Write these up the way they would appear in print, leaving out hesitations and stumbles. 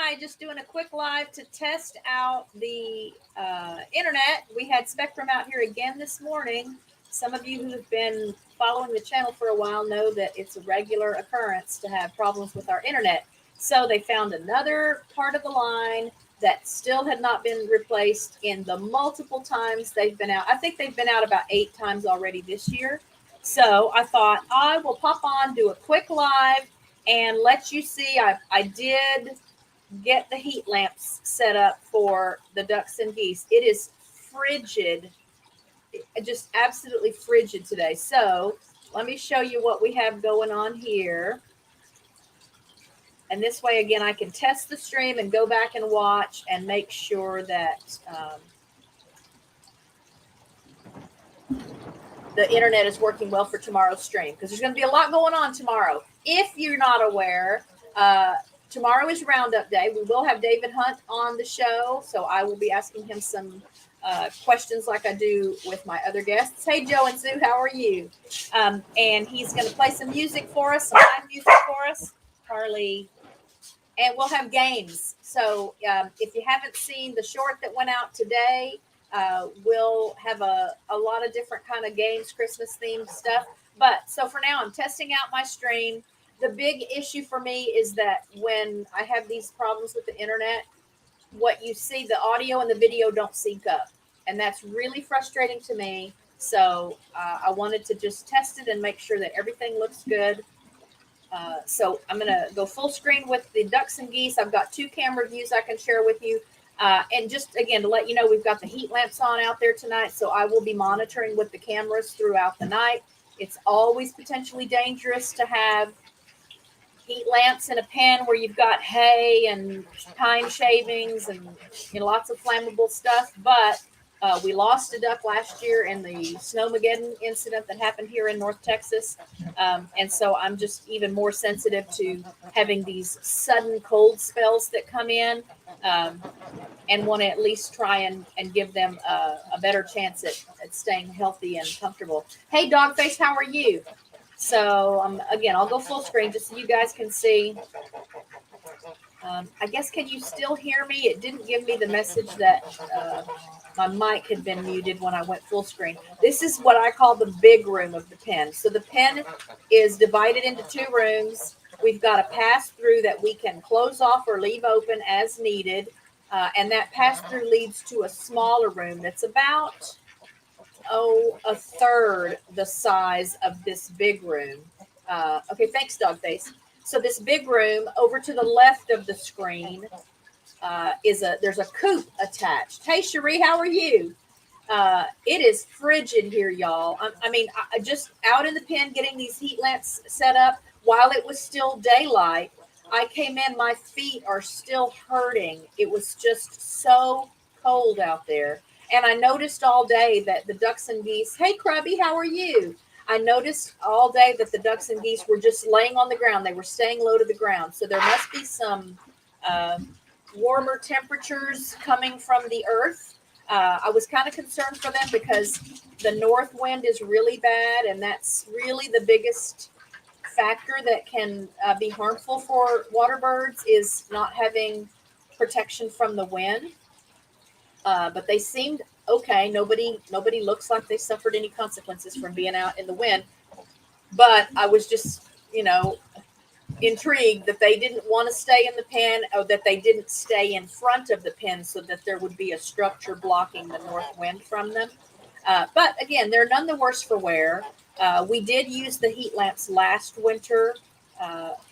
Hi, just doing a quick live to test out the internet. We had Spectrum out here again this morning. Some of you who have been following the channel for a while know that it's a regular occurrence to have problems with our internet. So they found another part of the line that still had not been replaced in the multiple times they've been out. I think they've been out about 8 times already this year. So I thought I will pop on, do a quick live, and let you see. I did get the heat lamps set up for the ducks and geese. It is frigid, just absolutely frigid today. So let me show you what we have going on here. And this way, again, I can test the stream and go back and watch and make sure that the internet is working well for tomorrow's stream, because there's going to be a lot going on tomorrow. If you're not aware, tomorrow is Roundup Day. We will have David Hunt on the show, so I will be asking him some questions like I do with my other guests. Hey, Joe and Sue, how are you? And he's going to play some music for us, some live music for us, Carly. And we'll have games. So if you haven't seen the short that went out today, we'll have a lot of different kind of games, Christmas themed stuff. But so for now, I'm testing out my stream. The big issue for me is that when I have these problems with the internet, what you see, the audio and the video don't sync up. And that's really frustrating to me. So I wanted to just test it and make sure that everything looks good. So I'm going to go full screen with the ducks and geese. I've got 2 camera views I can share with you. And just, again, to let you know, we've got the heat lamps on out there tonight. So I will be monitoring with the cameras throughout the night. It's always potentially dangerous to have heat lamps in a pen where you've got hay and pine shavings and lots of flammable stuff. But we lost a duck last year in the Snowmageddon incident that happened here in North Texas. And so I'm just even more sensitive to having these sudden cold spells that come in, and want to at least try and give them a better chance at staying healthy and comfortable. Hey, Dogface, how are you? So again, I'll go full screen just so you guys can see. I guess, can you still hear me? It didn't give me the message that my mic had been muted when I went full screen. This is what I call the big room of the pen. So the pen is divided into 2 rooms. We've got a pass-through that we can close off or leave open as needed. And that pass-through leads to a smaller room that's about, a third the size of this big room. Okay, thanks, Dogface. So this big room over to the left of the screen there's a coop attached. Hey, Cherie, how are you? It is frigid here, y'all. I just out in the pen getting these heat lamps set up while it was still daylight. I came in, my feet are still hurting. It was just so cold out there. And I noticed all day that the ducks and geese, hey, Krubby, how are you? I noticed all day that the ducks and geese were just laying on the ground. They were staying low to the ground. So there must be some warmer temperatures coming from the earth. I was kind of concerned for them because the north wind is really bad. And that's really the biggest factor that can be harmful for water birds, is not having protection from the wind. But they seemed okay. Nobody looks like they suffered any consequences from being out in the wind. But I was just, intrigued that they didn't want to stay in the pen, or that they didn't stay in front of the pen so that there would be a structure blocking the north wind from them. But again, they're none the worse for wear. We did use the heat lamps last winter,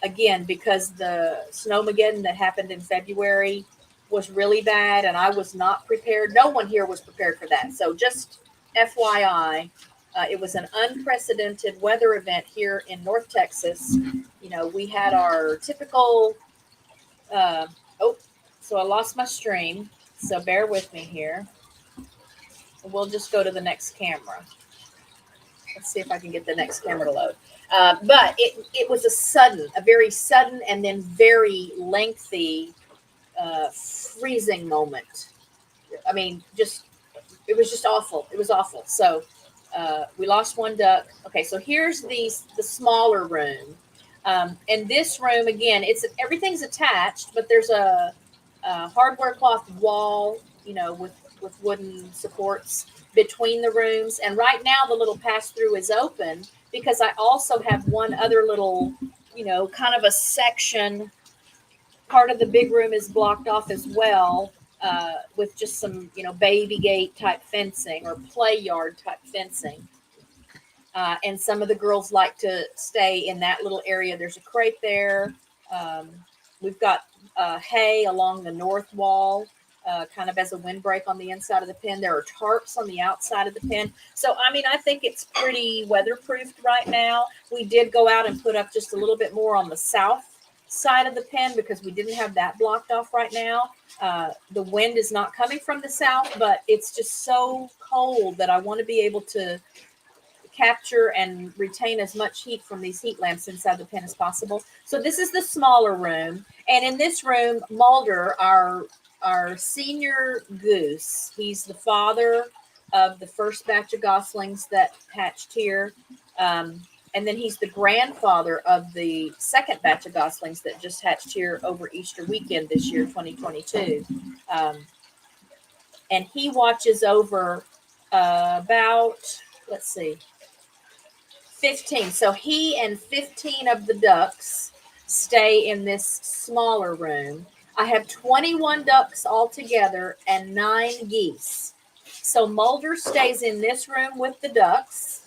again, because the Snowmageddon that happened in February was really bad, and I was not prepared. No one here was prepared for that. So just FYI, it was an unprecedented weather event here in North Texas. We had our typical, so I lost my stream. So bear with me here. We'll just go to the next camera. Let's see if I can get the next camera to load. But it was a very sudden and then very lengthy freezing moment. It was just awful. It was awful. So we lost one duck. Okay, so here's the smaller room. And this room, again, everything's attached, but there's a hardware cloth wall, with wooden supports between the rooms. And right now the little pass through is open because I also have one other little, kind of a section. Part of the big room is blocked off as well, with just some, baby gate type fencing or play yard type fencing. And some of the girls like to stay in that little area. There's a crate there. Um, we've got hay along the north wall, kind of as a windbreak on the inside of the pen. There are tarps on the outside of the pen. So, I think it's pretty weatherproofed right now. We did go out and put up just a little bit more on the south side of the pen because we didn't have that blocked off right now. The wind is not coming from the south, but it's just so cold that I want to be able to capture and retain as much heat from these heat lamps inside the pen as possible. So this is the smaller room. And in this room, Mulder, our senior goose, he's the father of the first batch of goslings that hatched here. And then he's the grandfather of the second batch of goslings that just hatched here over Easter weekend this year, 2022. And he watches over about, let's see, 15. So he and 15 of the ducks stay in this smaller room. I have 21 ducks altogether and 9 geese. So Mulder stays in this room with the ducks.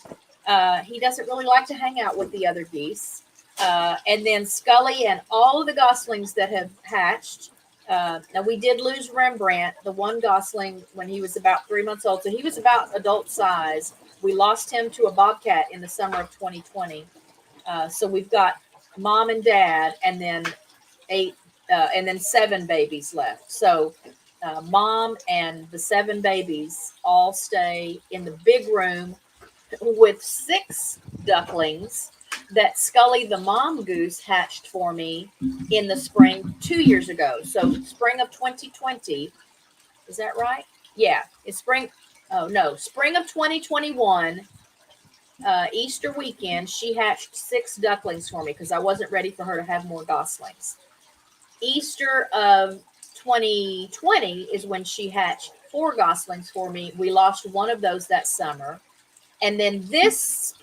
He doesn't really like to hang out with the other geese. And then Scully and all of the goslings that have hatched. Now we did lose Rembrandt, the one gosling, when he was about 3 months old. So he was about adult size. We lost him to a bobcat in the summer of 2020. So we've got mom and dad, and then 7 babies left. So mom and the 7 babies all stay in the big room with 6 ducklings that Scully, the mom goose, hatched for me in the spring 2 years ago. So spring of 2020. Is that right? Yeah, it's spring. Oh, no. Spring of 2021, Easter weekend, she hatched 6 ducklings for me because I wasn't ready for her to have more goslings. Easter of 2020 is when she hatched 4 goslings for me. We lost one of those that summer. And then this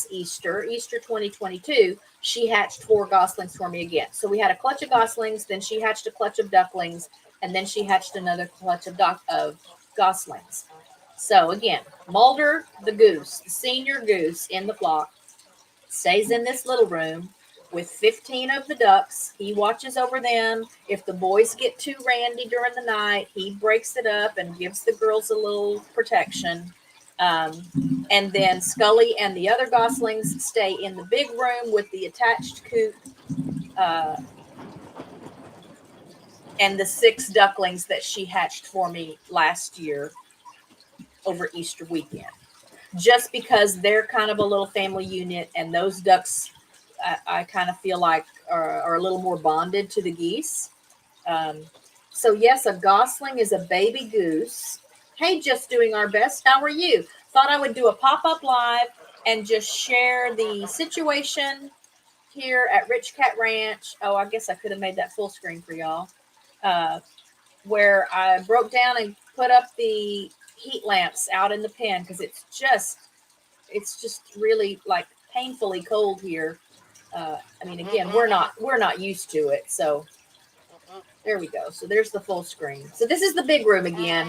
Easter 2022, she hatched 4 goslings for me again. So we had a clutch of goslings, then she hatched a clutch of ducklings, and then she hatched another clutch of goslings. So again, Mulder, the goose, the senior goose in the flock, stays in this little room with 15 of the ducks. He watches over them. If the boys get too randy during the night, he breaks it up and gives the girls a little protection. And then Scully and the other goslings stay in the big room with the attached coop, and the 6 ducklings that she hatched for me last year over Easter weekend, just because they're kind of a little family unit, and those ducks, I kind of feel like are a little more bonded to the geese. So yes, a gosling is a baby goose. Hey, just doing our best. How are you? Thought I would do a pop-up live and just share the situation here at RichKatRanch. Oh, I guess I could have made that full screen for y'all. Where I broke down and put up the heat lamps out in the pen because it's just really like painfully cold here. Again, we're not used to it. So there we go. So there's the full screen. So this is the big room again,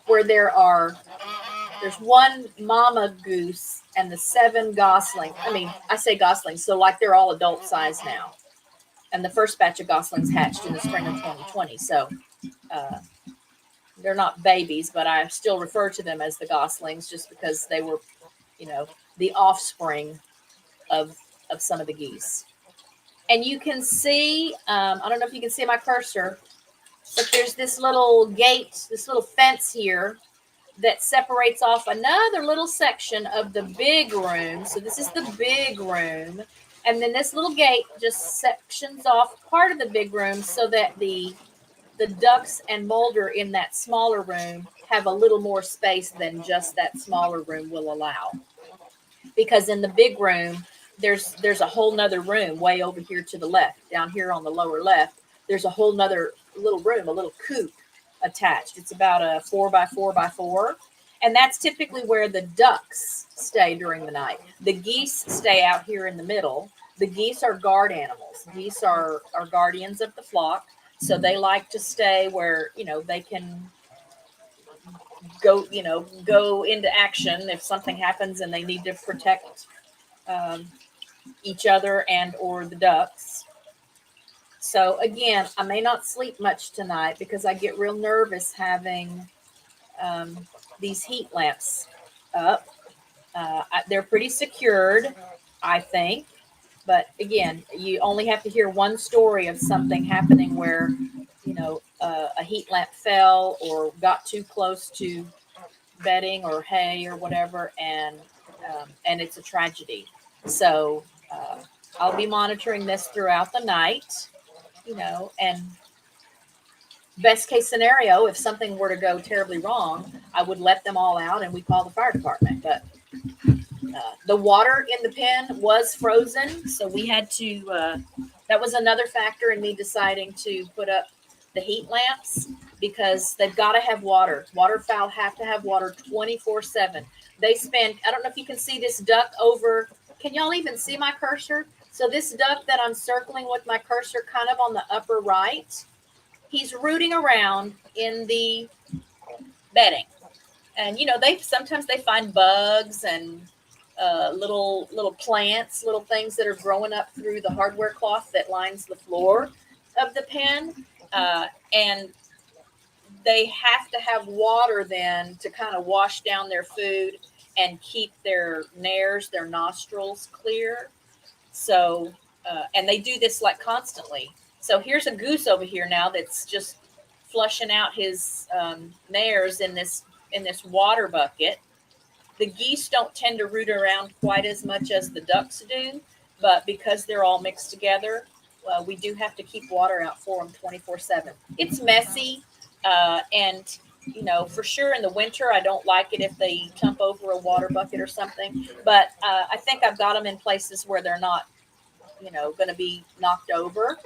where there's 1 mama goose and the 7 goslings. I say goslings, so like they're all adult size now. And the first batch of goslings hatched in the spring of 2020. So they're not babies, but I still refer to them as the goslings just because they were, the offspring of some of the geese. And you can see, I don't know if you can see my cursor, but there's this little gate, this little fence here that separates off another little section of the big room. So this is the big room. And then this little gate just sections off part of the big room so that the ducks and Mulder in that smaller room have a little more space than just that smaller room will allow. Because in the big room, there's a whole nother room way over here to the left, down here on the lower left. There's a whole nother little room, a little coop attached. It's about a 4x4x4. And that's typically where the ducks stay during the night. The geese stay out here in the middle. The geese are guard animals. Geese are guardians of the flock. So they like to stay where, they can go into action if something happens and they need to protect each other and or the ducks. So again, I may not sleep much tonight because I get real nervous having these heat lamps up. They're pretty secured, I think. But again, you only have to hear one story of something happening where, a heat lamp fell or got too close to bedding or hay or whatever, and it's a tragedy. So I'll be monitoring this throughout the night, and best case scenario, if something were to go terribly wrong, I would let them all out and we call the fire department. But the water in the pen was frozen, so we had to, that was another factor in me deciding to put up the heat lamps, because they've got to have water. Waterfowl have to have water 24/7. They spend, I don't know if you can see this duck over, can y'all even see my cursor? So this duck that I'm circling with my cursor kind of on the upper right, he's rooting around in the bedding. And, sometimes they find bugs and little plants, little things that are growing up through the hardware cloth that lines the floor of the pen. And they have to have water then to kind of wash down their food and keep their nares, their nostrils clear. So, and they do this like constantly. So here's a goose over here now that's just flushing out his nares in this water bucket. The geese don't tend to root around quite as much as the ducks do, but because they're all mixed together, we do have to keep water out for them 24/7. It's messy, and for sure in the winter, I don't like it if they jump over a water bucket or something. But I think I've got them in places where they're not, going to be knocked over.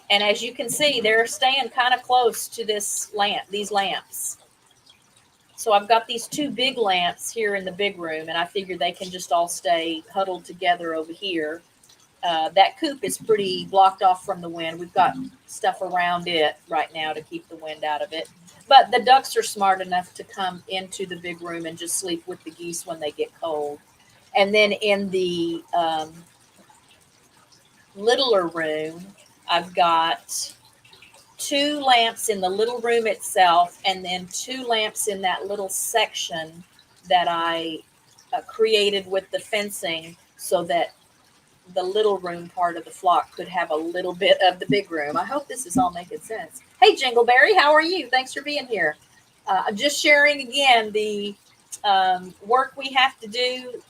And as you can see, they're staying kind of close to these lamps. So I've got these two big lamps here in the big room, and I figure they can just all stay huddled together over here. That coop is pretty blocked off from the wind. We've got stuff around it right now to keep the wind out of it. But the ducks are smart enough to come into the big room and just sleep with the geese when they get cold. And then in the littler room, I've got 2 lamps in the little room itself, and then 2 lamps in that little section that I created with the fencing so that the little room part of the flock could have a little bit of the big room. I hope this is all making sense. Hey, Jingleberry, how are you? Thanks for being here. I'm just sharing again the work we have to do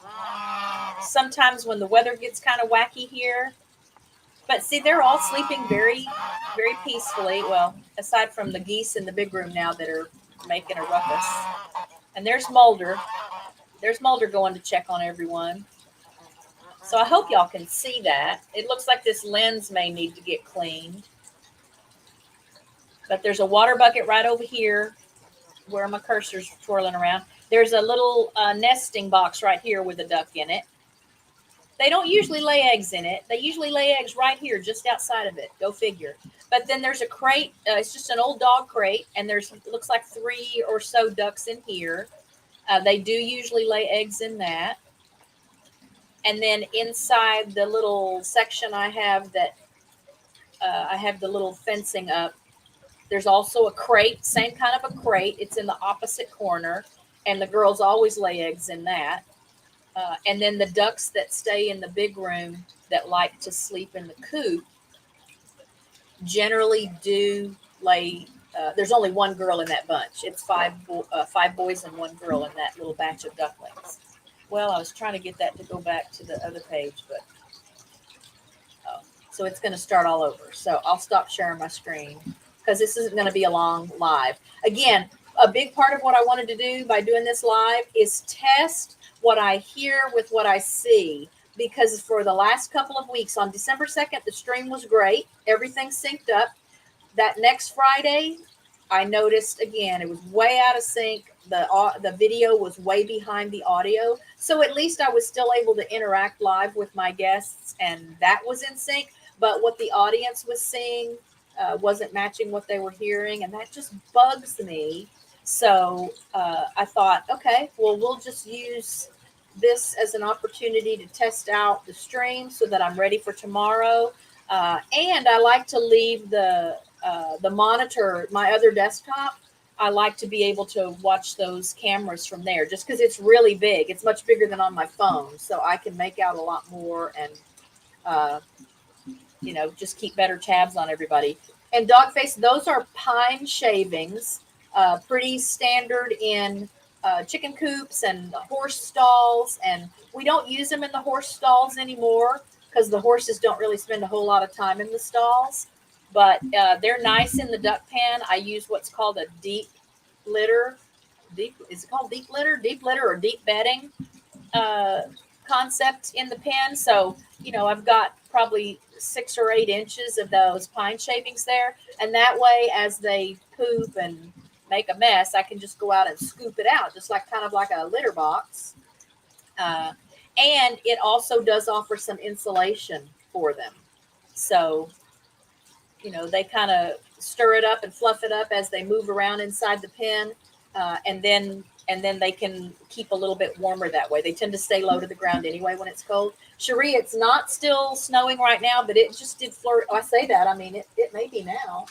sometimes when the weather gets kind of wacky here. But see, they're all sleeping very, very peacefully. Well, aside from the geese in the big room now that are making a ruckus. And there's Mulder. There's Mulder going to check on everyone. So I hope y'all can see that. It looks like this lens may need to get cleaned. But there's a water bucket right over here where my cursor's twirling around. There's a little nesting box right here with a duck in it. They don't usually lay eggs in it. They usually lay eggs right here, just outside of it. Go figure. But then there's a crate. It's just an old dog crate, and it looks like 3 or so ducks in here. They do usually lay eggs in that. And then inside the little section I have that I have the little fencing up, there's also a crate, same kind of a crate. It's in the opposite corner, and the girls always lay eggs in that. And then the ducks that stay in the big room that like to sleep in the coop generally do lay. There's only one girl in that bunch. It's 5 boys and 1 girl in that little batch of ducklings. Well, I was trying to get that to go back to the other page, but so it's going to start all over. So I'll stop sharing my screen because this isn't going to be a long live. Again, a big part of what I wanted to do by doing this live is test what I hear with what I see. because for the last couple of weeks on December 2nd, the stream was great. Everything synced up. That next Friday, I noticed again, it was way out of sync. The video was way behind the audio. So at least I was still able to interact live with my guests, and that was in sync. But what the audience was seeing wasn't matching what they were hearing, and that just bugs me. So I thought, okay, well, we'll just use this as an opportunity to test out the stream so that I'm ready for tomorrow. And I like to leave the monitor, my other desktop. I like to be able to watch those cameras from there just because it's really big. It's much bigger than on my phone. So I can make out a lot more and, just keep better tabs on everybody. And Dogface, those are pine shavings, pretty standard in chicken coops and horse stalls. And we don't use them in the horse stalls anymore because the horses don't really spend a whole lot of time in the stalls. But they're nice in the duck pen. I use what's called a deep litter. Is it called deep litter? Deep litter or deep bedding concept in the pen. So, I've got probably 6 or 8 inches of those pine shavings there. And that way, as they poop and make a mess, I can just go out and scoop it out, just kind of like a litter box. And it also does offer some insulation for them. So, they kind of stir it up and fluff it up as they move around inside the pen. And then they can keep a little bit warmer that way. They tend to stay low to the ground anyway when it's cold. Cherie, it's not still snowing right now, but it just did flurry. I say that, I mean, it may be now.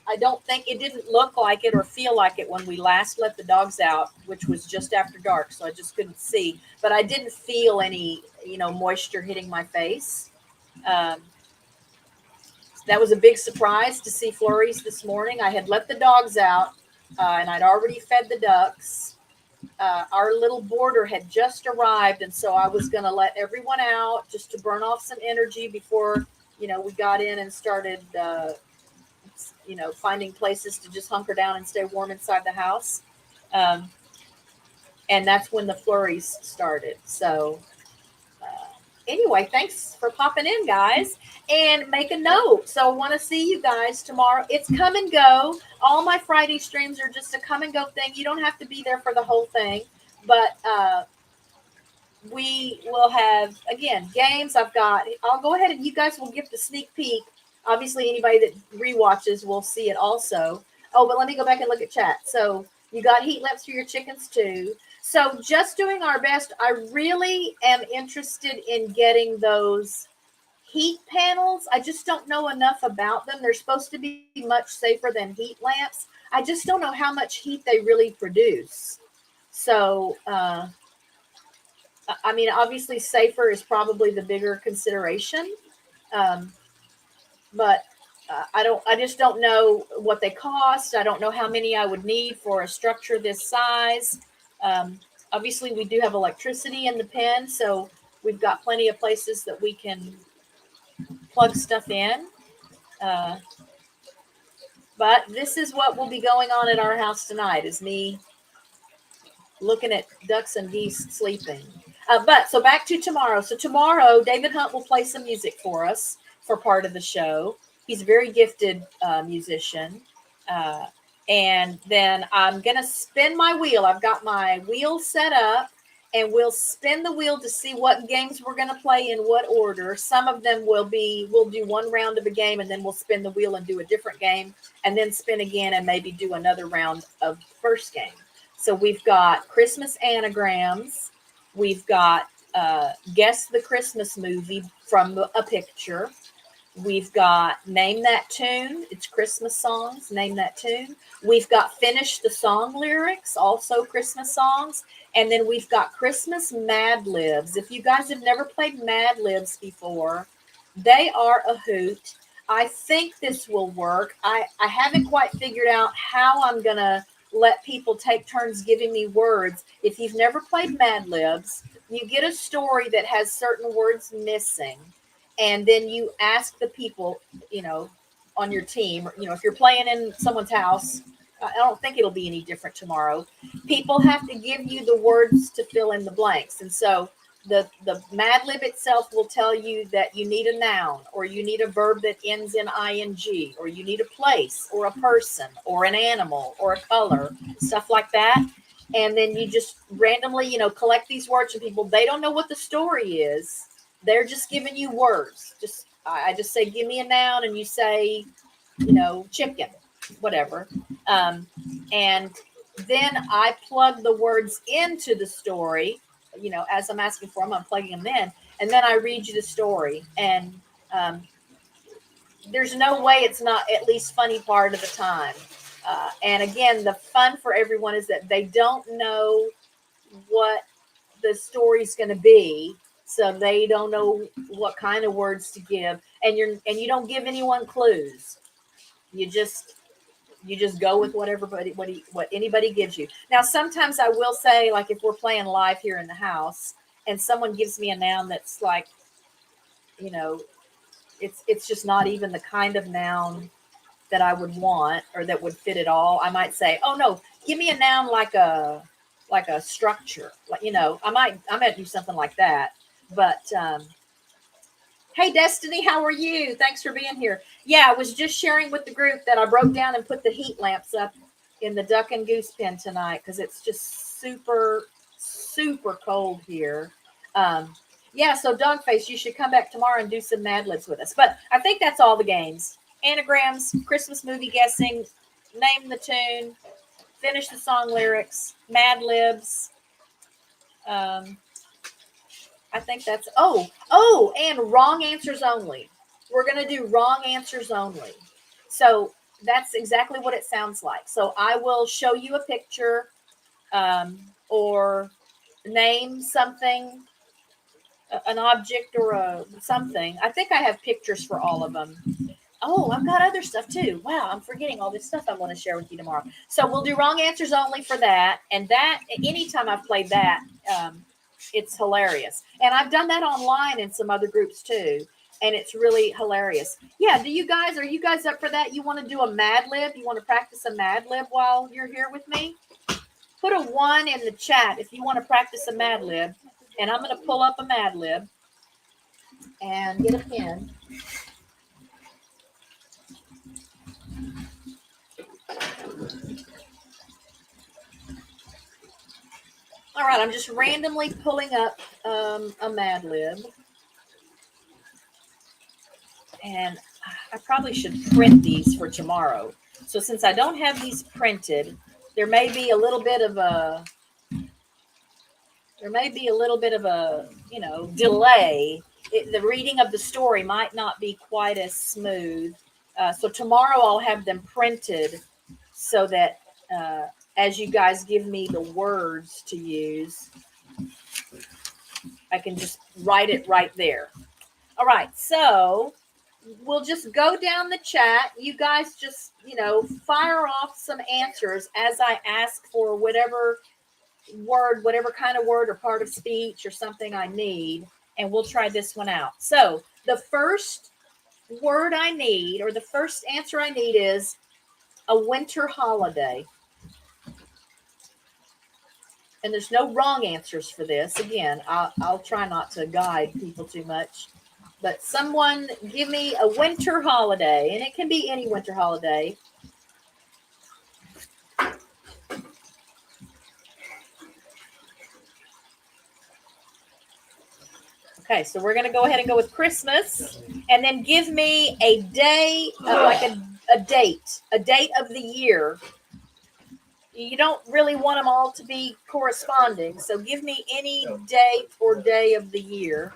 I don't think it didn't look like it or feel like it when we last let the dogs out, which was just after dark. So I just couldn't see, but I didn't feel any, moisture hitting my face. That was a big surprise to see flurries this morning. I had let the dogs out and I'd already fed the ducks. Our little boarder had just arrived, and so I was going to let everyone out just to burn off some energy before, we got in and started, finding places to just hunker down and stay warm inside the house. And that's when the flurries started. So anyway, thanks for popping in, guys, and make a note. So I want to see you guys tomorrow. It's come and go. All my Friday streams are just a come and go thing. You don't have to be there for the whole thing, but we will have, again, games. I'll go ahead and you guys will get the sneak peek. Obviously, anybody that rewatches will see it also. Oh, but let me go back and look at chat. So you got heat lamps for your chickens too. So just doing our best. I really am interested in getting those heat panels. I just don't know enough about them. They're supposed to be much safer than heat lamps. I just don't know how much heat they really produce. So, obviously safer is probably the bigger consideration. But I just don't know what they cost. I don't know how many I would need for a structure this size. Obviously, we do have electricity in the pen, so we've got plenty of places that we can plug stuff in. But this is what will be going on at our house tonight, is me looking at ducks and geese sleeping. So back to tomorrow. So tomorrow, David Hunt will play some music for us for part of the show. He's a very gifted musician. And then I'm going to spin my wheel. I've got my wheel set up, and we'll spin the wheel to see what games we're going to play in what order. Some of them we'll do one round of a game, and then we'll spin the wheel and do a different game, and then spin again and maybe do another round of the first game. So we've got Christmas anagrams. We've got Guess the Christmas Movie from a picture. We've got Name That Tune. It's Christmas songs. Name That Tune. We've got Finish the Song Lyrics, also Christmas songs. And then we've got Christmas Mad Libs. If you guys have never played Mad Libs before, they are a hoot. I think this will work. I haven't quite figured out how I'm going to let people take turns giving me words. If you've never played Mad Libs, you get a story that has certain words missing. And then you ask the people, on your team, if you're playing in someone's house, I don't think it'll be any different tomorrow. People have to give you the words to fill in the blanks. And so the Mad Lib itself will tell you that you need a noun, or you need a verb that ends in ing, or you need a place or a person or an animal or a color, stuff like that. And then you just randomly, collect these words from people. They don't know what the story is. They're just giving you words. I just say, give me a noun, and you say, chicken, whatever. And then I plug the words into the story, as I'm asking for them, I'm plugging them in, and then I read you the story. And there's no way it's not at least funny part of the time. And again, the fun for everyone is that they don't know what the story's going to be, so they don't know what kind of words to give, and you don't give anyone clues. You just go with what anybody gives you. Now, sometimes I will say, like if we're playing live here in the house and someone gives me a noun that's like, it's just not even the kind of noun that I would want or that would fit at all. I might say, oh no, give me a noun like a structure. Like, I might do something like that. But hey, Destiny, how are you? Thanks for being here. Yeah, I was just sharing with the group that I broke down and put the heat lamps up in the duck and goose pen tonight because it's just super, super cold here. Yeah, so Dogface, you should come back tomorrow and do some Mad Libs with us. But I think that's all the games. Anagrams, Christmas movie guessing, name the tune, finish the song lyrics, Mad Libs. I think that's, and wrong answers only. We're going to do wrong answers only. So that's exactly what it sounds like. So I will show you a picture or name something, an object or something. I think I have pictures for all of them. Oh, I've got other stuff too. Wow, I'm forgetting all this stuff I want to share with you tomorrow. So we'll do wrong answers only for that. And that, anytime I've played that, it's hilarious. And I've done that online in some other groups too. And it's really hilarious. Yeah, are you guys up for that? You want to do a Mad Lib? You want to practice a Mad Lib while you're here with me? Put a 1 in the chat if you want to practice a Mad Lib. And I'm going to pull up a Mad Lib and get a pen. All right, I'm just randomly pulling up a Mad Lib. And I probably should print these for tomorrow. So since I don't have these printed, there may be a little bit of a delay. The reading of the story might not be quite as smooth. So tomorrow I'll have them printed so that as you guys give me the words to use, I can just write it right there. All right, so we'll just go down the chat. You guys just, fire off some answers as I ask for whatever word, whatever kind of word or part of speech or something I need, and we'll try this one out. So the first word I need, or the first answer I need, is a winter holiday. And there's no wrong answers for this. Again, I'll try not to guide people too much. But someone give me a winter holiday, and it can be any winter holiday. Okay, so we're going to go ahead and go with Christmas, and then give me a day, like a date of the year. You don't really want them all to be corresponding, so give me any date or day of the year.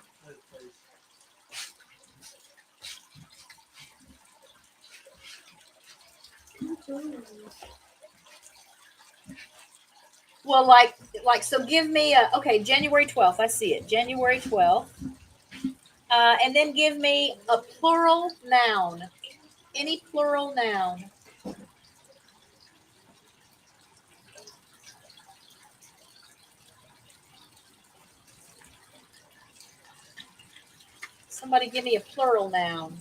Well, so give me January 12th. I see it. January 12th. And then give me a plural noun. Any plural noun. Somebody give me a plural noun.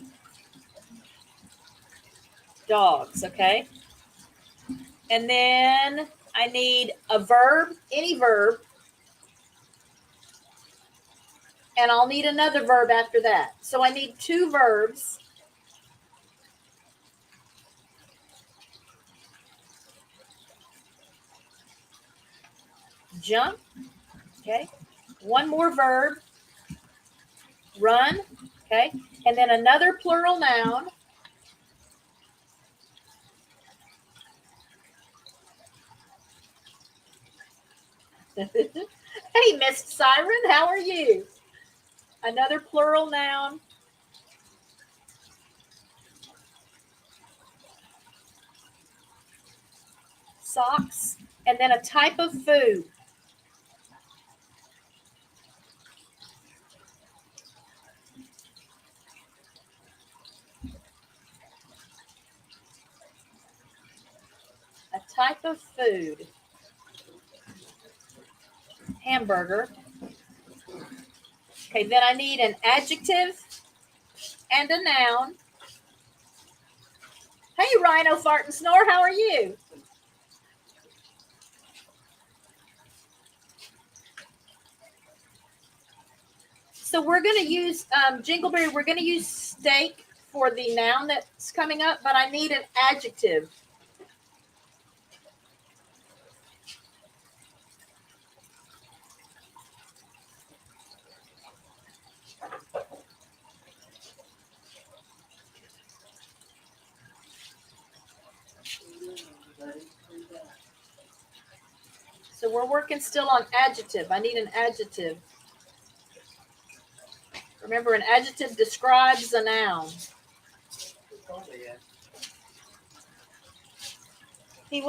Dogs, okay? And then I need a verb, any verb. And I'll need another verb after that. So I need 2 verbs. Jump. Okay. 1 more verb. Run. Okay. And then another plural noun. Hey, Miss Siren, how are you? Another plural noun. Socks. And then a type of food. A type of food. Hamburger. Okay, then I need an adjective and a noun. Hey, Rhino Fart and Snore, how are you? So we're going to use, Jingleberry, we're going to use steak for the noun that's coming up, but I need an adjective. So we're working still on adjective. I need an adjective. Remember, an adjective describes a noun. He's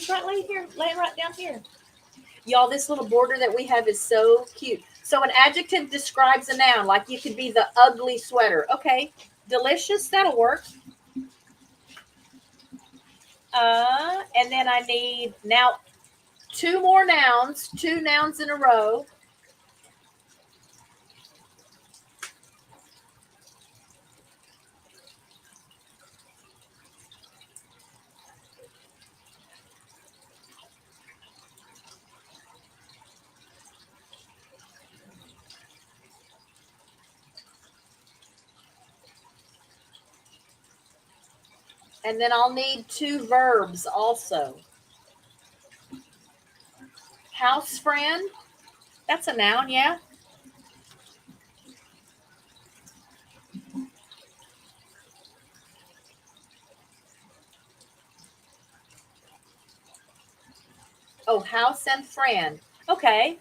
right laying right down here. Y'all, this little border that we have is so cute. So an adjective describes a noun, like you could be the ugly sweater. Okay, delicious, that'll work. And then I need now 2 more nouns, 2 nouns in a row. And then I'll need 2 verbs also. House friend, that's a noun, yeah. Oh, house and friend. Okay.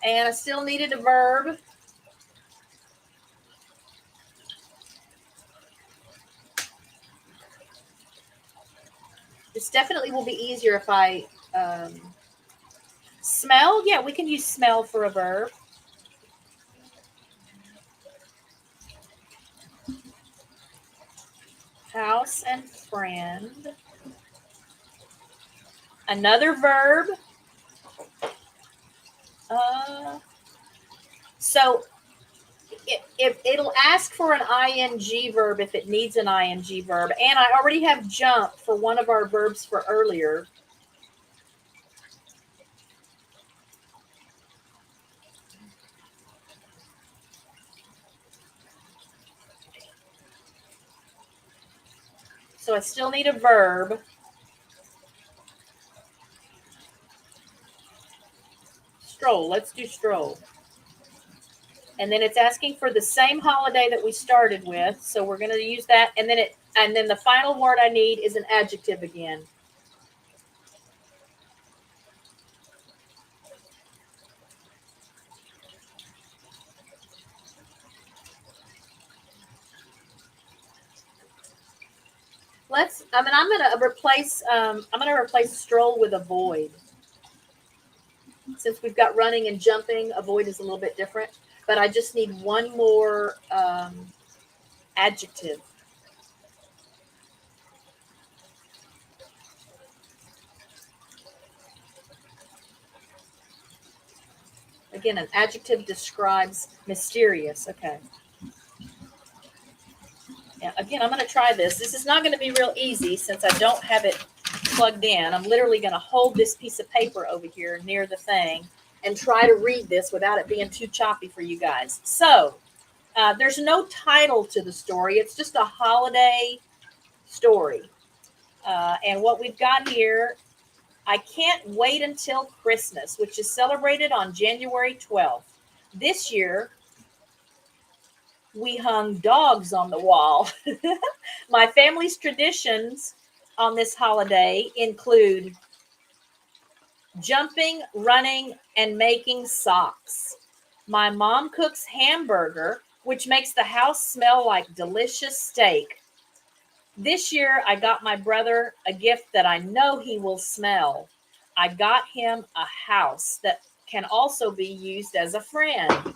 And I still needed a verb. This definitely will be easier if I smell. Yeah, we can use smell for a verb. House and friend. Another verb. So it'll ask for an ing verb if it needs an ing verb. And I already have jump for one of our verbs for earlier. So I still need a verb. Stroll. Let's do stroll. And then it's asking for the same holiday that we started with. So we're going to use that. And then the final word I need is an adjective again. I'm going to replace stroll with avoid. Since we've got running and jumping, avoid is a little bit different. But I just need 1 more adjective. Again, an adjective describes mysterious. Okay. Yeah, again, I'm going to try this. This is not going to be real easy since I don't have it plugged in. I'm literally going to hold this piece of paper over here near the thing. and try to read this without it being too choppy for you guys. So there's no title to the story. It's just a holiday story. And what we've got here, I Can't Wait Until Christmas, which is celebrated on January 12th. This year, we hung dogs on the wall. My family's traditions on this holiday include jumping, running, and making socks. My mom cooks hamburger, which makes the house smell like delicious steak. This year, I got my brother a gift that I know he will smell. I got him a house that can also be used as a friend.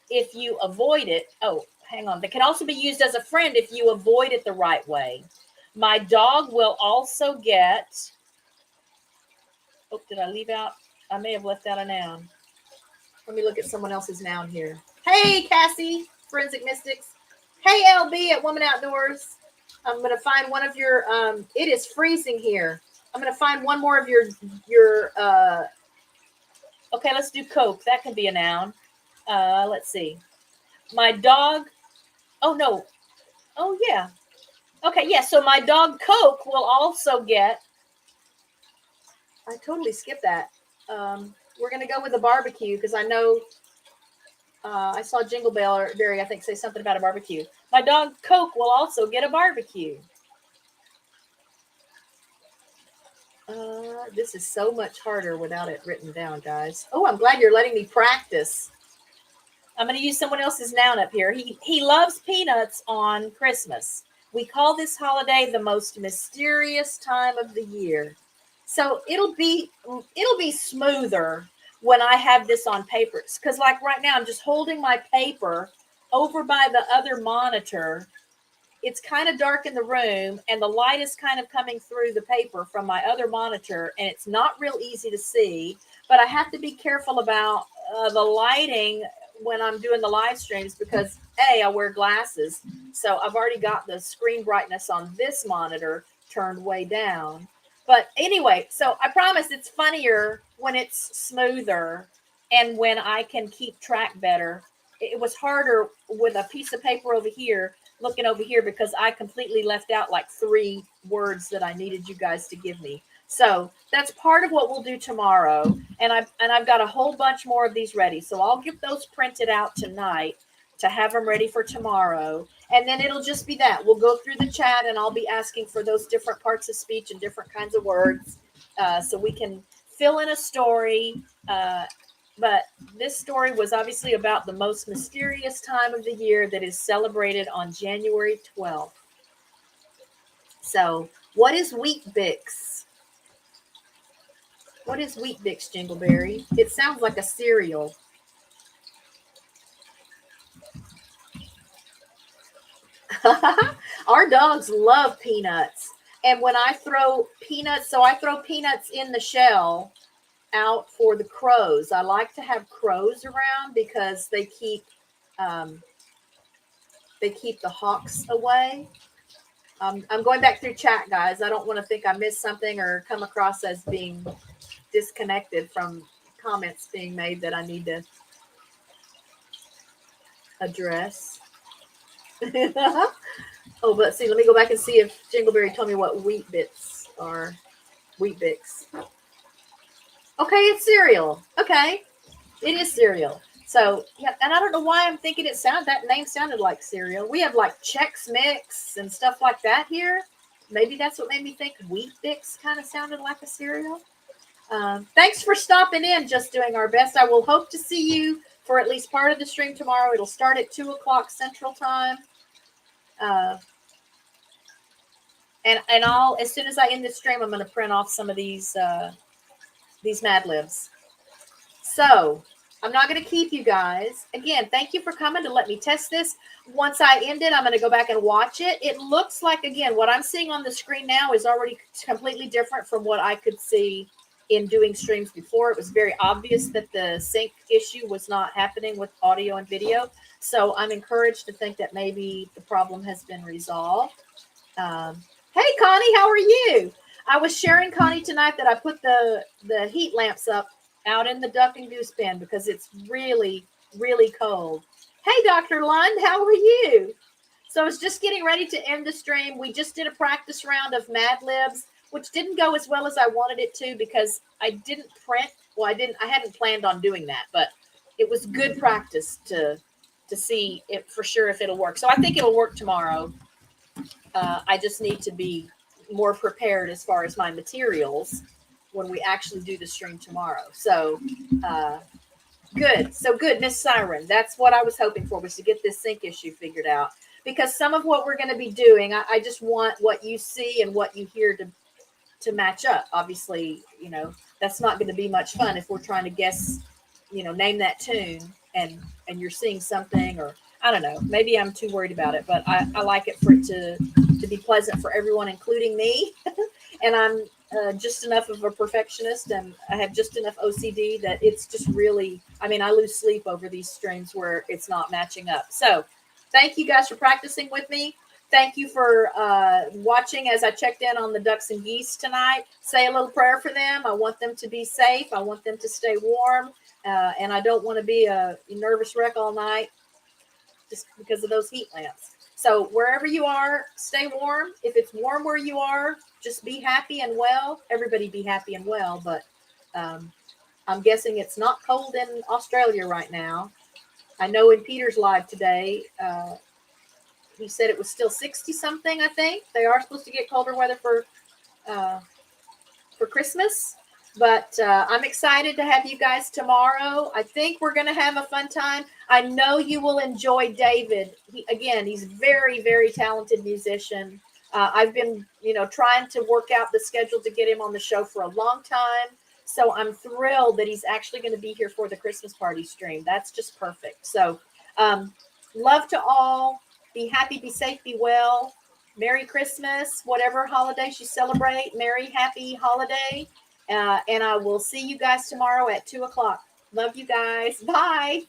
If you avoid it, that can also be used as a friend if you avoid it the right way. My dog will also get, did I leave out? I may have left out a noun. Let me look at someone else's noun here. Hey, Cassie, Forensic Mystics. Hey, LB at Woman Outdoors. I'm going to find one of your, it is freezing here. I'm going to find one more of your, okay, let's do Coke. That can be a noun. Let's see. My dog. Oh, no. Oh, yeah. Okay, yeah. So my dog Coke will also get. I totally skipped that. We're going to go with a barbecue because I know I saw Jingle Berry, I think, say something about a barbecue. My dog Coke will also get a barbecue. This is so much harder without it written down, guys. Oh, I'm glad you're letting me practice. I'm going to use someone else's noun up here. He loves peanuts on Christmas. We call this holiday the most mysterious time of the year. So it'll be smoother when I have this on paper. Because like right now, I'm just holding my paper over by the other monitor. It's kind of dark in the room, and the light is kind of coming through the paper from my other monitor, and it's not real easy to see. But I have to be careful about the lighting when I'm doing the live streams because I wear glasses. So I've already got the screen brightness on this monitor turned way down. But anyway, so I promise it's funnier when it's smoother and when I can keep track better. It was harder with a piece of paper over here, looking over here, because I completely left out like 3 words that I needed you guys to give me. So that's part of what we'll do tomorrow. And I've got a whole bunch more of these ready. So I'll get those printed out tonight to have them ready for tomorrow. And then it'll just be that. We'll go through the chat and I'll be asking for those different parts of speech and different kinds of words so we can fill in a story. But this story was obviously about the most mysterious time of the year that is celebrated on January 12th. So what is Wheat Bix? What is Wheat Bix, Jingleberry? It sounds like a cereal. Our dogs love peanuts. And when I throw peanuts, so I throw peanuts in the shell out for the crows. I like to have crows around because they keep the hawks away. I'm going back through chat, guys. I don't want to think I missed something or come across as being disconnected from comments being made that I need to address. Oh, but see, let me go back and see if Jingleberry told me what Wheat Bix are. Wheat Bix. Okay, it's cereal. Okay, it is cereal. So, yeah, and I don't know why I'm thinking that name sounded like cereal. We have like Chex Mix and stuff like that here. Maybe that's what made me think Wheat Bix kind of sounded like a cereal. Thanks for stopping in, just doing our best. I will hope to see you for at least part of the stream tomorrow. It'll start at 2:00 Central Time. And I'll, as soon as I end the stream, I'm going to print off some of these Mad Libs. So I'm not going to keep you guys. Again, thank you for coming to let me test this. Once I end it, I'm going to go back and watch it. It looks like, again, what I'm seeing on the screen now is already completely different from what I could see in doing streams before. It was very obvious that the sync issue was not happening with audio and video. So I'm encouraged to think that maybe the problem has been resolved. Hey, Connie, how are you? I was sharing, Connie, tonight that I put the heat lamps up out in the duck and goose pen because it's really, really cold. Hey, Dr. Lund, how are you? So I was just getting ready to end the stream. We just did a practice round of Mad Libs, which didn't go as well as I wanted it to because I didn't print. Well, I hadn't planned on doing that, but it was good practice to see if for sure if it'll work. So I think it'll work tomorrow. I just need to be more prepared as far as my materials when we actually do the stream tomorrow. So good. So good, Miss Siren. That's what I was hoping for, was to get this sync issue figured out. Because some of what we're going to be doing, I just want what you see and what you hear to match up. Obviously, you know, that's not going to be much fun if we're trying to guess, you know, name that tune and you're seeing something, or I don't know, maybe I'm too worried about it, but I like it for it to be pleasant for everyone, including me. And I'm just enough of a perfectionist, and I have just enough OCD that it's just really, I mean, I lose sleep over these streams where it's not matching up. So thank you guys for practicing with me. Thank you for watching as I checked in on the ducks and geese tonight. Say a little prayer for them. I want them to be safe. I want them to stay warm. And I don't want to be a nervous wreck all night just because of those heat lamps. So wherever you are, stay warm. If it's warm where you are, just be happy and well. Everybody be happy and well. But I'm guessing it's not cold in Australia right now. I know in Peter's live today, he said it was still 60 something. I think they are supposed to get colder weather for Christmas, but I'm excited to have you guys tomorrow. I think we're going to have a fun time. I know you will enjoy David. He's very, very talented musician. I've been, trying to work out the schedule to get him on the show for a long time. So I'm thrilled that he's actually going to be here for the Christmas party stream. That's just perfect. So love to all. Be happy, be safe, be well. Merry Christmas, whatever holidays you celebrate. Merry, happy holiday. And I will see you guys tomorrow at 2:00. Love you guys. Bye.